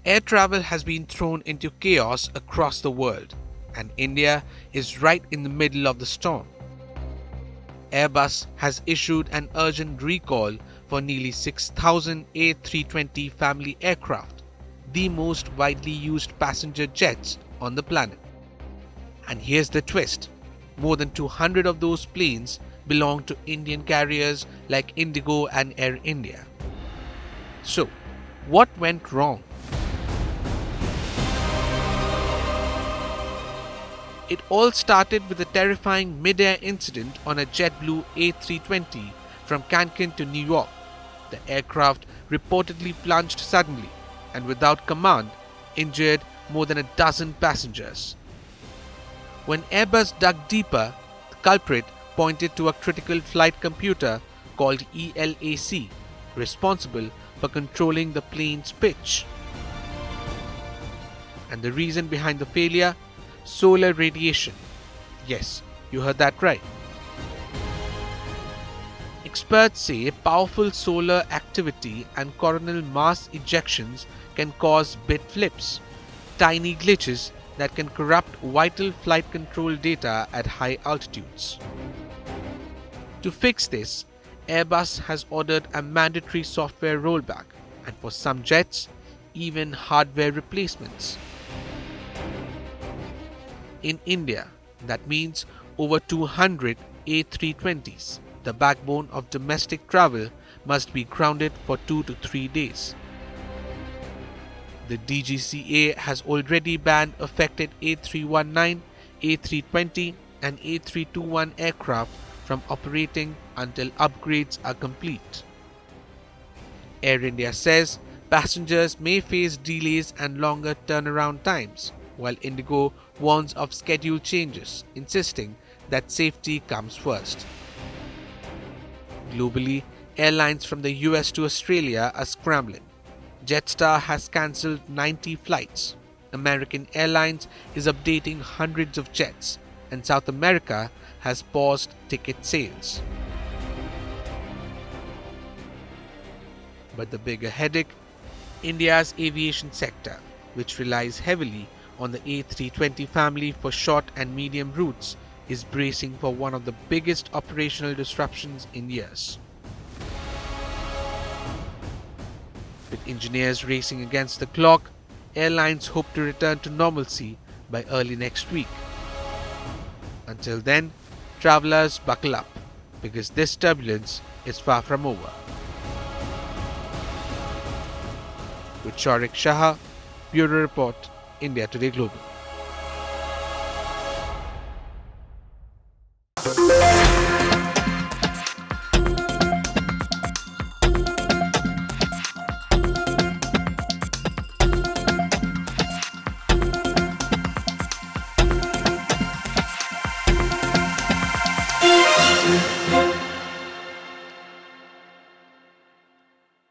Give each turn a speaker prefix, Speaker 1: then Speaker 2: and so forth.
Speaker 1: Air travel has been thrown into chaos across the world, and India is right in the middle of the storm. Airbus has issued an urgent recall for nearly 6,000 A320 family aircraft, the most widely used passenger jets on the planet. And here's the twist: more than 200 of those planes belong to Indian carriers like IndiGo and Air India. So, what went wrong? It all started with a terrifying mid-air incident on a JetBlue A320 from Cancun to New York. The aircraft reportedly plunged suddenly and without command injured more than a dozen passengers. When Airbus dug deeper, the culprit pointed to a critical flight computer called ELAC, responsible for controlling the plane's pitch. And the reason behind the failure? Solar radiation. Yes, you heard that right. Experts say powerful solar activity and coronal mass ejections can cause bit flips, tiny glitches that can corrupt vital flight control data at high altitudes. To fix this, Airbus has ordered a mandatory software rollback, and for some jets, even hardware replacements. In India, that means over 200 A320s, the backbone of domestic travel, must be grounded for 2 to 3 days. The DGCA has already banned affected A319, A320 and A321 aircraft from operating until upgrades are complete. Air India says passengers may face delays and longer turnaround times, while IndiGo warns of schedule changes, insisting that safety comes first. Globally, airlines from the US to Australia are scrambling. Jetstar has cancelled 90 flights. American Airlines is updating hundreds of jets, and South America has paused ticket sales. But the bigger headache? India's aviation sector, which relies heavily on the A320 family for short and medium routes, is bracing for one of the biggest operational disruptions in years. With engineers racing against the clock, airlines hope to return to normalcy by early next week. Until then, travelers buckle up, because this turbulence is far from over. With Shaurik Shah, Bureau Report, India Today Global.